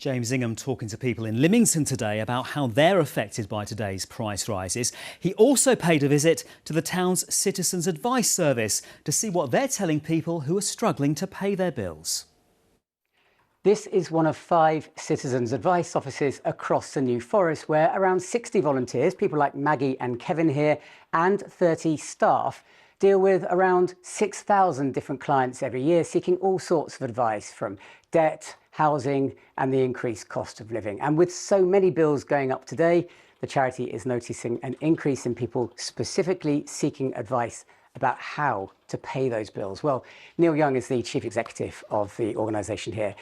James Ingham talking to people in Lymington today about how they're affected by today's price rises. He also paid a visit to the town's Citizens Advice Service to see what they're telling people who are struggling to pay their bills. This is one of 5 Citizens Advice offices across the New Forest, where around 60 volunteers, people like Maggie and Kevin here, and 30 staff deal with around 6,000 different clients every year, seeking all sorts of advice from debt, housing and the increased cost of living. And with so many bills going up today, the charity is noticing an increase in people specifically seeking advice about how to pay those bills. Well, Neil Young is the chief executive of the organisation here.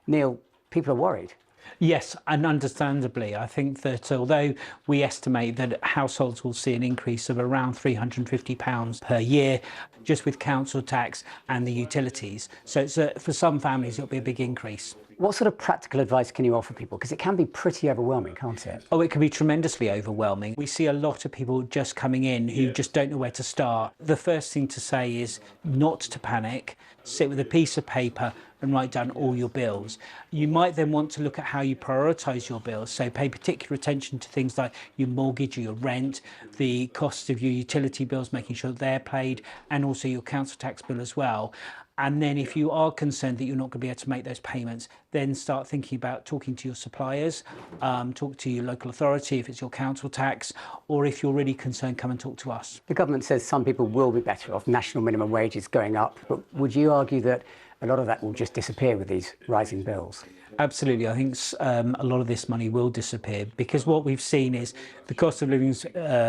Neil, people are worried. Yes, and understandably. I think that although we estimate that households will see an increase of around £350 per year just with council tax and the utilities, so for some families it'll be a big increase. What sort of practical advice can you offer people? Because it can be pretty overwhelming, can't it? Oh, it can be tremendously overwhelming. We see a lot of people just coming in who just don't know where to start. The first thing to say is not to panic, sit with a piece of paper and write down all your bills. You might then want to look at how you prioritise your bills, so pay particular attention to things like your mortgage or your rent, the costs of your utility bills, making sure that they're paid, and also your council tax bill as well. And then if you are concerned that you're not going to be able to make those payments, then start thinking about talking to your suppliers, talk to your local authority if it's your council tax, or if you're really concerned, come and talk to us. The government says some people will be better off, national minimum wages going up, but would you argue that a lot of that will just disappear with these rising bills? Absolutely. I think a lot of this money will disappear because what we've seen is the cost of living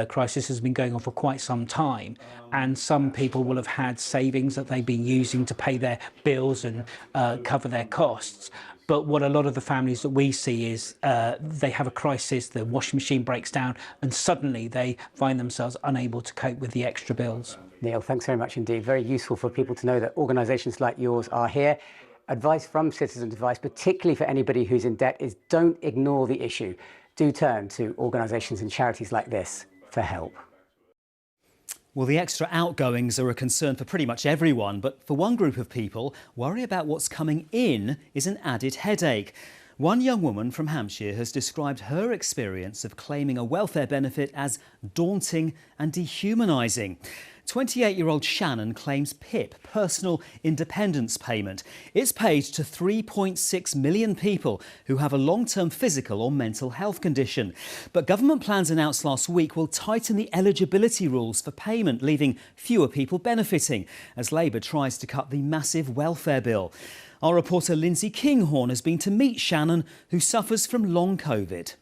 crisis has been going on for quite some time, and some people will have had savings that they've been using to pay their bills and cover their costs. But what a lot of the families that we see is they have a crisis, the washing machine breaks down, and suddenly they find themselves unable to cope with the extra bills. Neil, thanks very much indeed. Very useful for people to know that organisations like yours are here. Advice from Citizens Advice, particularly for anybody who's in debt, is don't ignore the issue. Do turn to organisations and charities like this for help. Well, the extra outgoings are a concern for pretty much everyone, but for one group of people, worry about what's coming in is an added headache. One young woman from Hampshire has described her experience of claiming a welfare benefit as daunting and dehumanising. 28-year-old Shannon claims PIP, Personal Independence Payment. It's paid to 3.6 million people who have a long-term physical or mental health condition. But government plans announced last week will tighten the eligibility rules for payment, leaving fewer people benefiting, as Labour tries to cut the massive welfare bill. Our reporter Lindsay Kinghorn has been to meet Shannon, who suffers from long COVID.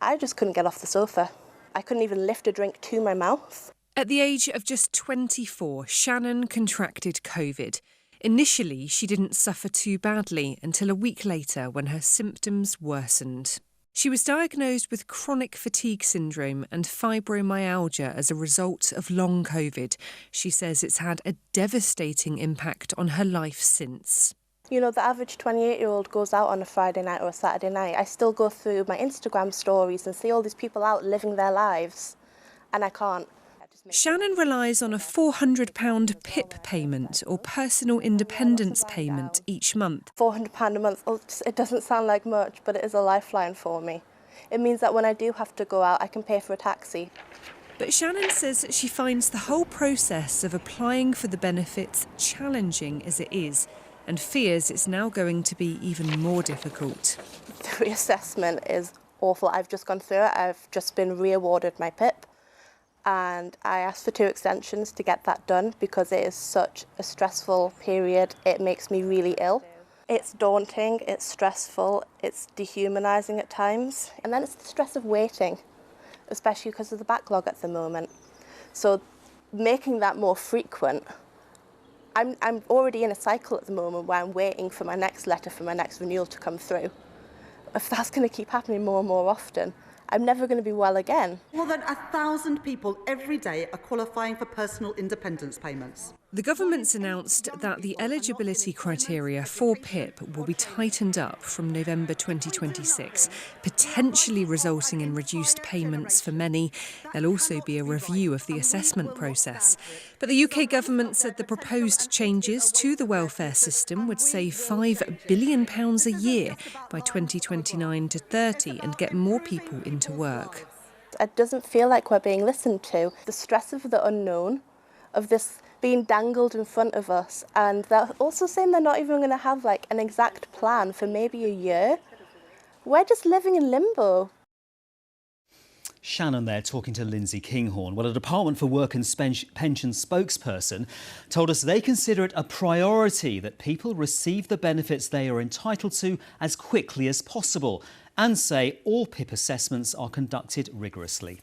I just couldn't get off the sofa. I couldn't even lift a drink to my mouth. At the age of just 24, Shannon contracted COVID. Initially, she didn't suffer too badly until a week later when her symptoms worsened. She was diagnosed with chronic fatigue syndrome and fibromyalgia as a result of long COVID. She says it's had a devastating impact on her life since. You know, the average 28-year-old goes out on a Friday night or a Saturday night. I still go through my Instagram stories and see all these people out living their lives, and I can't. Shannon relies on a £400 PIP payment, or Personal Independence Payment, each month. £400 a month, it doesn't sound like much, but it is a lifeline for me. It means that when I do have to go out, I can pay for a taxi. But Shannon says that she finds the whole process of applying for the benefits challenging as it is, and fears it's now going to be even more difficult. The reassessment is awful. I've just gone through it. I've just been re-awarded my PIP. And I asked for 2 extensions to get that done because it is such a stressful period. It makes me really ill. It's daunting, it's stressful, it's dehumanising at times. And then it's the stress of waiting, especially because of the backlog at the moment. So making that more frequent, I'm already in a cycle at the moment where I'm waiting for my next letter for my next renewal to come through. If that's going to keep happening more and more often, I'm never going to be well again. More than 1,000 people every day are qualifying for personal independence payments. The government's announced that the eligibility criteria for PIP will be tightened up from November 2026, potentially resulting in reduced payments for many. There'll also be a review of the assessment process. But the UK government said the proposed changes to the welfare system would save £5 billion a year by 2029 to 30 and get more people into work. It doesn't feel like we're being listened to. The stress of the unknown, of this being dangled in front of us, and they're also saying they're not even going to have like an exact plan for maybe a year. We're just living in limbo. Shannon there talking to Lindsay Kinghorn. Well, a Department for Work and Pension spokesperson told us they consider it a priority that people receive the benefits they are entitled to as quickly as possible, and say all PIP assessments are conducted rigorously.